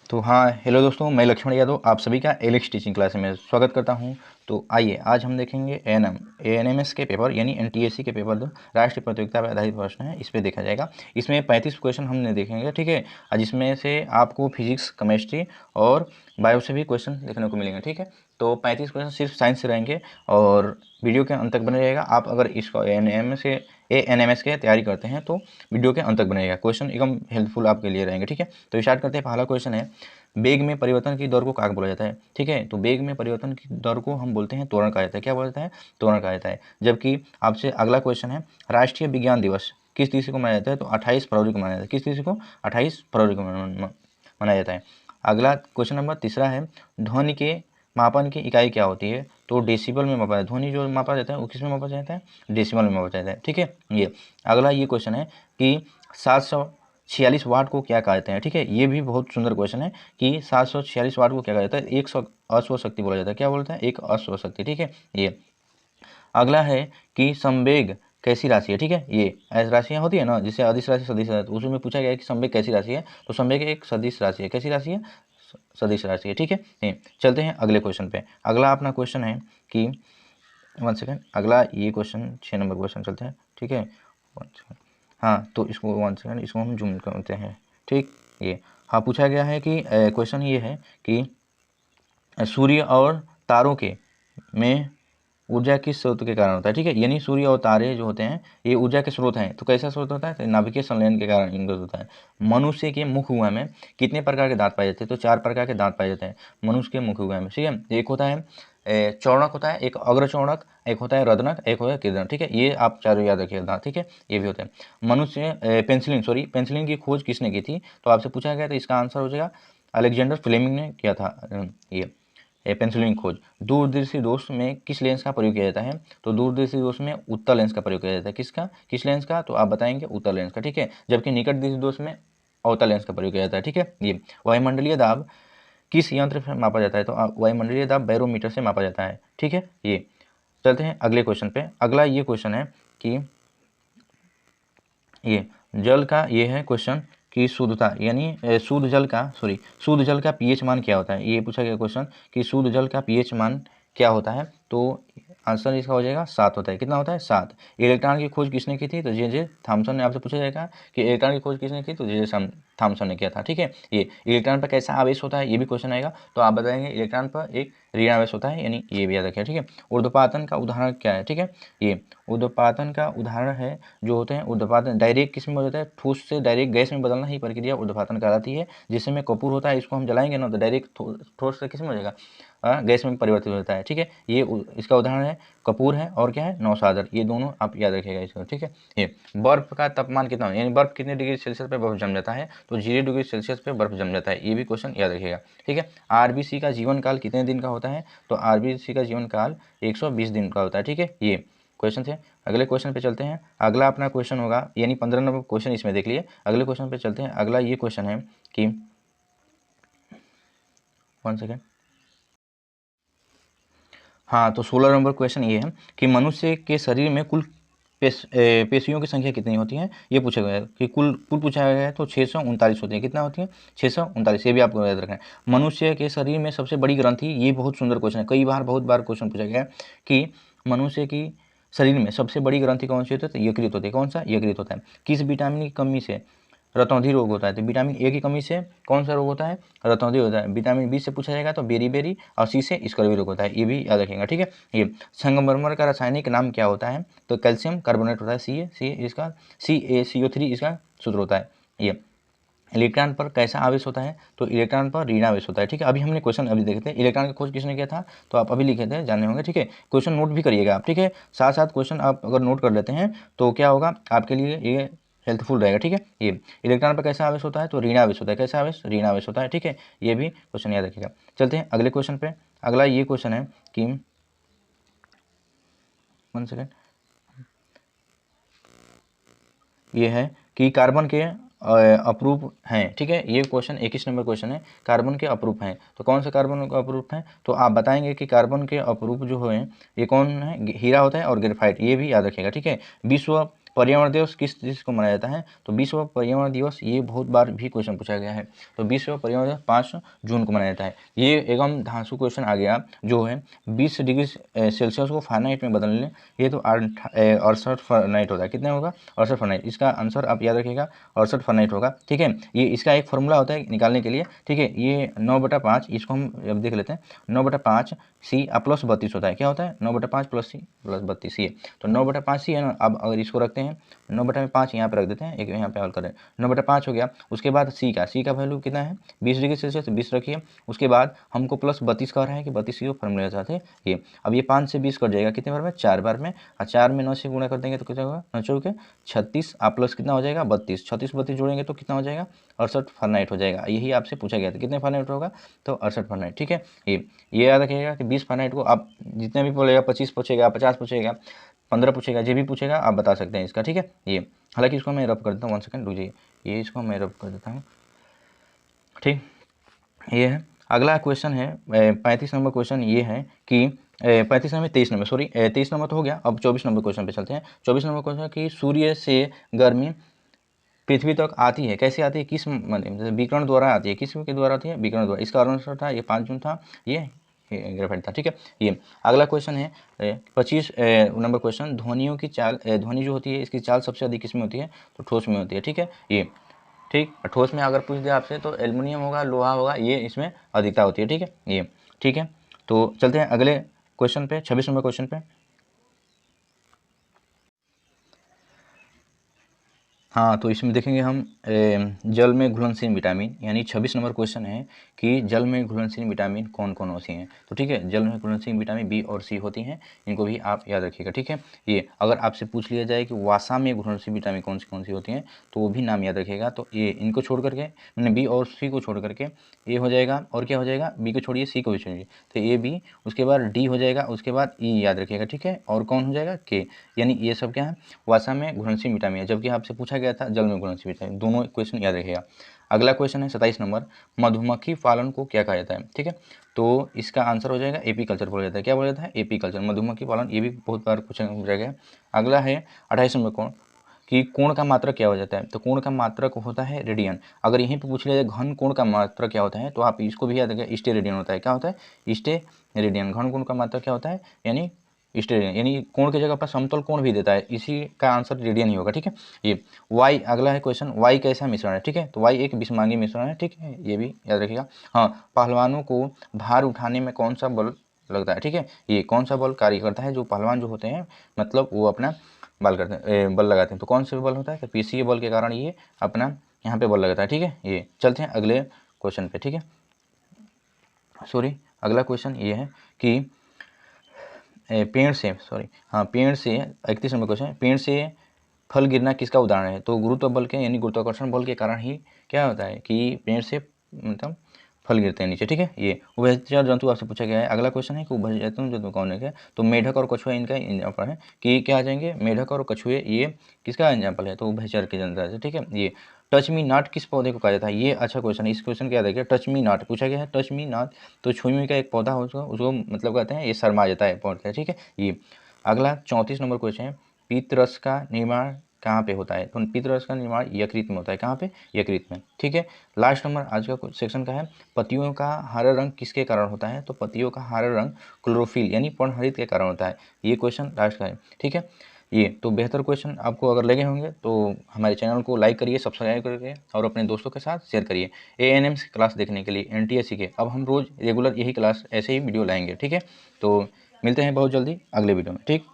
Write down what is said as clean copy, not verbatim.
तो हाँ, हेलो दोस्तों, मैं लक्ष्मण यादव आप सभी का एलेक्स टीचिंग क्लास में स्वागत करता हूं। तो आइए आज हम देखेंगे एएनएमएस के पेपर यानी एनटीएससी के पेपर 2 राष्ट्रीय प्रतियोगिता पर आधारित प्रश्न है, इस पे देखा जाएगा। इसमें 35 क्वेश्चन हमने देखेंगे, ठीक है। आज इसमें से आपको फिजिक्स, केमिस्ट्री और बायो से भी क्वेश्चन देखने को मिलेंगे, ठीक है। तो 35 क्वेश्चन सिर्फ साइंस से रहेंगे और वीडियो के अंत तक बने रहेगा। आप अगर इसको एएनएमएस के तैयारी करते हैं तो वीडियो के अंत तक बने रहेगा, क्वेश्चन एकदम हेल्पफुल आपके लिए रहेंगे, ठीक है। तो स्टार्ट करते हैं। पहला क्वेश्चन है, वेग में परिवर्तन की दर को क्या बोला जाता है, ठीक है। तो वेग में परिवर्तन की दर को हम बोलते हैं त्वरण कहा जाता है। क्या बोला जाता है? त्वरण कहा जाता है। जबकि आपसे अगला क्वेश्चन है, राष्ट्रीय विज्ञान दिवस किस तिथि को मनाया जाता है? तो 28 फरवरी को मनाया जाता है। किस तिथि को? 28 फरवरी को मनाया जाता है। अगला क्वेश्चन नंबर तीसरा है, ध्वनि के मापन की इकाई क्या होती है? तो डेसिबल में मापा जाता है। ध्वनि जो मापा जाता है वो किस में मापा जाता है? डेसिबल में मापा जाता है, ठीक है। ये अगला ये क्वेश्चन है कि 746 वाट को क्या कहते हैं, ठीक है। ये भी बहुत सुंदर क्वेश्चन है कि 746 वाट को क्या कहा जाता है? एक अश्व शक्ति बोला जाता है। क्या बोलता है? एक अश्व शक्ति, ठीक है। ये अगला है कि संवेग कैसी राशि है, ठीक है। ये ऐसी राशियाँ होती है ना, जिसे अदिश राशि, सदिश राशि, उसमें पूछा गया है कि संवेग कैसी राशि है। तो संवेग एक सदिश राशि है। कैसी राशि है? सदिश राशि है, ठीक है। चलते हैं अगले क्वेश्चन पे। अगला अपना क्वेश्चन है कि 1 सेकेंड, अगला ये क्वेश्चन 6 नंबर क्वेश्चन चलते हैं, ठीक है। 1 सेकेंड, हाँ तो इसको 1 सेकेंड, इसको हम जूम करते हैं, ठीक। ये हाँ पूछा गया है कि क्वेश्चन ये है कि सूर्य और तारों के में ऊर्जा किस स्रोत के कारण होता है, ठीक है। यानी सूर्य और तारे जो होते हैं ये ऊर्जा के स्रोत हैं। तो कैसा स्रोत होता है? तो नाभिकीय संलयन के कारण इनका होता है। मनुष्य के मुख गुहा में कितने प्रकार के दांत पाए जाते हैं? तो 4 प्रकार के दांत पाए जाते हैं मनुष्य के मुख गुहा में, ठीक है। एक होता है चौड़क होता है, एक अग्र चौड़क, एक होता है रदनक, एक होता है किरणक, ठीक है। ये आप चारों याद रखिएगा दांत, ठीक है। ये भी होते हैं। मनुष्य पेंसिलिन की खोज किसने की थी? तो आपसे पूछा गया, तो इसका आंसर हो जाएगा अलेक्जेंडर फ्लेमिंग ने किया था ये पेंसिलिन खोज। दूरदर्शी दोष में किस लेंस का प्रयोग किया जाता है? तो दूरदर्शी दोष में उत्तल लेंस का प्रयोग किया जाता है। किसका? किस लेंस का? तो आप बताएंगे उत्तल लेंस का, ठीक है। जबकि निकट दृष्टि दोष में अवतल लेंस का प्रयोग किया जाता है, ठीक है। ये वायुमंडलीय दाब किस यंत्र से मापा जाता है? तो वायुमंडलीय दाब बैरोमीटर से मापा जाता है, ठीक है। ये चलते हैं अगले क्वेश्चन पे। अगला ये क्वेश्चन है कि ये जल का ये है क्वेश्चन कि शुद्धता यानी शुद्ध जल का पीएच मान क्या होता है? ये पूछा गया क्वेश्चन कि शुद्ध जल का पीएच मान क्या होता है? तो आंसर इसका हो जाएगा 7 होता है। कितना होता है? 7। इलेक्ट्रॉन की खोज किसने की थी? तो जे थॉमसन ने। आपसे पूछा जाएगा कि इलेक्ट्रॉन की खोज किसने की? तो जे थॉमसन ने किया था, ठीक है। ये इलेक्ट्रॉन पर कैसा आवेश होता है, ये भी क्वेश्चन आएगा। तो आप बताएंगे इलेक्ट्रॉन पर एक ऋण आवेश होता है, यानी ये भी याद रखिए, ठीक है। ऊर्ध्वपातन का उदाहरण क्या है, ठीक है। ये ऊर्ध्वपातन का उदाहरण है जो होते हैं ऊर्ध्वपातन डायरेक्ट किस में हो जाता है? ठोस से डायरेक्ट गैस में बदलना ही प्रक्रिया ऊर्ध्वपातन कहलाती है। जिसमें कपूर होता है, इसको हम जलाएंगे ना तो डायरेक्ट ठोस से किस में हो जाएगा? गैस में परिवर्तित हो जाता है, ठीक है। ये इसका उदाहरण है कपूर है और क्या है? नौसादर। ये दोनों आप याद रखिएगा इसको, ठीक है। ये बर्फ का तापमान कितना है, यानी बर्फ कितने डिग्री सेल्सियस पे बर्फ जम जाता है? तो 0 डिग्री सेल्सियस पे बर्फ जम जाता है। ये भी क्वेश्चन याद रखिएगा, ठीक है। आरबीसी का जीवन काल कितने दिन का होता है? तो आरबीसी का जीवन काल 120 दिन का होता है, ठीक है। ये क्वेश्चन थे। अगले क्वेश्चन पे चलते हैं। अगला अपना क्वेश्चन होगा, यानी 15 नंबर क्वेश्चन इसमें देख लिए। अगले क्वेश्चन पे चलते हैं। अगला ये क्वेश्चन है कि 1 सेकेंड, हाँ तो 16 नंबर क्वेश्चन ये है कि मनुष्य के शरीर में कुल पेशियों की संख्या कितनी होती है? ये पूछा गया है कि कुल पूछा गया है तो 639 होती है। कितना होती है? 639। ये भी आपको याद रखना है। मनुष्य के शरीर में सबसे बड़ी ग्रंथि, ये बहुत सुंदर क्वेश्चन है, बहुत बार क्वेश्चन पूछा गया है कि मनुष्य की शरीर में सबसे बड़ी ग्रंथि कौन सी होती है? तो यकृत होती है। कौन सा? यकृत होता है। किस विटामिन की कमी से रतौंधी रोग होता है? तो विटामिन ए की कमी से कौन सा रोग होता है? रतौंधी होता है। विटामिन बी से पूछा जाएगा तो बेरी और सी से स्कर्वी रोग होता है। ये भी याद रखेंगे, ठीक है। ये संगमरमर का रासायनिक नाम क्या होता है? तो कैल्शियम कार्बोनेट होता है। सी इसका CaCO3 इसका सूत्र होता है। ये इलेक्ट्रॉन पर कैसा आवेश होता है? तो इलेक्ट्रॉन पर ऋण आवेश होता है, ठीक है। अभी हमने क्वेश्चन अभी देखे थे, इलेक्ट्रॉन की खोज किसने किया था? तो आप अभी लिखे थे, जाने होंगे, ठीक है। क्वेश्चन नोट भी करिएगा आप, ठीक है। साथ साथ क्वेश्चन आप अगर नोट कर लेते हैं तो क्या होगा आपके लिए? ये हेल्पफुल रहेगा, ठीक है। ये इलेक्ट्रॉन पर कैसा आवेश होता है? तो ऋण आवेश होता है। कैसा आवेश? ऋण आवेश होता है, ठीक है। ये भी क्वेश्चन याद रखिएगा। चलते हैं अगले क्वेश्चन पे। अगला ये क्वेश्चन है कि 1 सेकेंड, ये है कि कार्बन के अपरूप हैं, ठीक है। ये क्वेश्चन 21 नंबर क्वेश्चन है, कार्बन के अपरूप हैं। तो कौन से कार्बन का अपरूप है? तो आप बताएंगे कि कार्बन के अपरूप जो है ये कौन है? हीरा होता है और ग्रेफाइट। ये भी याद रखिएगा, ठीक है। विश्व पर्यावरण दिवस किस चीज़ को मनाया जाता है? तो विश्व पर्यावरण दिवस, ये बहुत बार भी क्वेश्चन पूछा गया है। तो विश्व पर्यावरण दिवस 5 जून को मनाया जाता है। ये एकदम धांसू क्वेश्चन आ गया जो है 20 डिग्री सेल्सियस को फ़ारेनहाइट में बदल लें, ये तो 68 फ़ारेनहाइट होता है। कितना होगा? 68 फ़ारेनहाइट। इसका आंसर आप याद रखिएगा, 68 फ़ारेनहाइट होगा। ठीक है, ये इसका एक फॉर्मूला होता है निकालने के लिए। ठीक है, ये 9/5, इसको हम अब देख लेते हैं। 9/5 सी प्लस 32 होता है। क्या होता है? 9/5 प्लस सी प्लस 32 ये, तो 9/5 सी है ना। अब अगर इसको रखते हैं 9/5 यहाँ पे रख देते हैं, एक यहाँ पे हल करें, 9/5 हो गया। उसके बाद सी का वैल्यू कितना है? 20 डिग्री सेल्सियस, 20 रखिए। उसके बाद हमको प्लस 32 कह रहा है कि 32 को फॉर्मूला चाहते हैं ये। अब ये 5 से 20 कट जाएगा कितने बार में? 4 बार में। और 4 में 9 से गुणा कर देंगे तो कितना होगा? 9 चौके 36, आप प्लस कितना हो जाएगा? 32, 36 32 जोड़ेंगे तो कितना हो जाएगा? 68 फ़ारेनहाइट हो जाएगा। यही आपसे पूछा गया था, कितने फ़ारेनहाइट होगा? तो 68 फ़ारेनहाइट। ठीक है, ये याद रखिएगा कि 20 फ़ारेनहाइट को आप जितने भी बोलेगा, 25 पूछेगा, 50 पूछेगा, 15 पूछेगा, जो भी पूछेगा आप बता सकते हैं इसका। ठीक है, ये हालांकि इसको मैं रब कर देता हूँ, 1 सेकंड रुकिए, ये इसको मैं रब कर देता हूँ। ठीक, ये है। अगला क्वेश्चन है 35 नंबर क्वेश्चन ये है कि 35 नंबर 23 नंबर, सॉरी 23 नंबर तो हो गया। अब 24 नंबर क्वेश्चन पे चलते हैं। 24 नंबर क्वेश्चन कि सूर्य से गर्मी पृथ्वी तक आती है, कैसे आती है? किस मतलब विकिरण द्वारा आती है। किस के द्वारा आती है? विकिरण द्वारा। इसका आंसर था ये 5 जून था, ये ग्रेफाइट था। ठीक है, ये अगला क्वेश्चन है 25 नंबर क्वेश्चन, ध्वनियों की चाल, ध्वनि जो होती है इसकी चाल सबसे अधिक किस में होती है? तो ठोस में होती है। ठीक है, ये ठीक, ठोस में अगर पूछ दिया आपसे तो एल्युमिनियम होगा, लोहा होगा, ये इसमें अधिकता होती है। ठीक है, ये ठीक है। तो चलते हैं अगले क्वेश्चन पे, 26 नंबर क्वेश्चन पे। हाँ, तो इसमें देखेंगे हम जल में घुलनशील विटामिन, यानी 26 नंबर क्वेश्चन है कि जल में घुलनशील विटामिन कौन कौन होती हैं। तो ठीक है, जल में घुलनशील विटामिन बी और सी होती हैं, इनको भी आप याद रखिएगा। ठीक है, ये अगर आपसे पूछ लिया जाए कि वासा में घुलनशील विटामिन कौन सी होती हैं, तो वो भी नाम याद रखिएगा। तो ये इनको छोड़ करके, मैंने बी और सी को छोड़ करके ये हो जाएगा, और क्या हो जाएगा? बी को छोड़िए, सी को भी छोड़िए, तो ए बी, उसके बाद डी हो जाएगा, उसके बाद ई याद रखिएगा। ठीक है, और कौन हो जाएगा? के, यानी ये सब क्या है? वासा में घुलनशील विटामिन है, जबकि आपसे पूछा गया था जल में घुलनशील विटामिन। दोनों क्वेश्चन याद रखिएगा। अगला क्वेश्चन है 27 नंबर, मधुमक्खी पालन को क्या कहा जाता है? ठीक है, तो इसका आंसर हो जाएगा एपी कल्चर बोला जाता है। क्या बोला जाता है? एपी कल्चर, मधुमक्खी पालन। ये भी बहुत बार क्वेश्चन पूछा गया। अगला है 28 नंबर कोण, कि कोण का मात्रक क्या हो जाता है? तो कोण का मात्रक होता है रेडियन। अगर यहीं पे पूछ लिया जाए घन कोण का मात्रक क्या होता है, तो आप इसको भी याद रखिएगा, स्टे रेडियन होता है। क्या होता है? Stay radian. घन कोण का मात्रक क्या होता है? यानी स्टेडियन, यानी कोण की जगह पर समतल कोण भी देता है, इसी का आंसर रेडियन ही होगा। ठीक है, ये वाई। अगला है क्वेश्चन, वाई कैसा मिश्रण है? ठीक है, तो वाई एक विषमांगी मिश्रण है। ठीक है, ये भी याद रखिएगा। हाँ, पहलवानों को भार उठाने में कौन सा बल लगता है? ठीक है, ये कौन सा बल कार्य करता है? जो पहलवान जो होते हैं, मतलब वो अपना बल लगाते हैं, तो कौन सा बल होता है? पीसीए बल के कारण ये अपना यहाँ पे बल लगाता है। ठीक है, ये चलते हैं अगले क्वेश्चन पे। ठीक है, सॉरी, अगला क्वेश्चन ये है कि पेड़ से, सॉरी हाँ, पेड़ से 31 नंबर क्वेश्चन, पेड़ से फल गिरना किसका उदाहरण है? तो गुरुत्व बल के, यानी गुरुत्वाकर्षण बल के कारण ही क्या होता है कि पेड़ से मतलब फल गिरते हैं नीचे। ठीक है, ये उभयचर जंतु आपसे पूछा गया है। अगला क्वेश्चन है कि उभयचर जंतु कौन है? तो मेढक और कछुआ इनका एग्जाम्पल है। कि क्या आ जाएंगे? मेढक और कछुए, ये किसका एग्जाम्पल है? तो उभयचर के जंतु है। ठीक है, ये टच मी नॉट किस पौधे को कहा जाता है? ये अच्छा क्वेश्चन है। इस क्वेश्चन क्या देखिए, टच मी नॉट पूछा गया है। टच मी नॉट, तो छुई का एक पौधा हो, उसको मतलब कहते हैं ये शर्मा जाता है पौधा। ठीक है, ये अगला 34 नंबर क्वेश्चन है, पीतरस का निर्माण कहाँ पे होता है? तो पीतरस का निर्माण यकृत में होता है। कहाँ पे? यकृत में। ठीक है, लास्ट नंबर आज का सेक्शन का है, पत्तियों का हरा रंग किसके कारण होता है? तो पत्तियों का हरा रंग क्लोरोफिल यानी पर्णहरित के कारण होता है। ये क्वेश्चन लास्ट का है। ठीक है, ये तो बेहतर क्वेश्चन आपको अगर लगे होंगे तो हमारे चैनल को लाइक करिए, सब्सक्राइब करिए और अपने दोस्तों के साथ शेयर करिए। एएनएम क्लास देखने के लिए, एनटीएससी के, अब हम रोज़ रेगुलर यही क्लास ऐसे ही वीडियो लाएंगे। ठीक है, तो मिलते हैं बहुत जल्दी अगले वीडियो में। ठीक।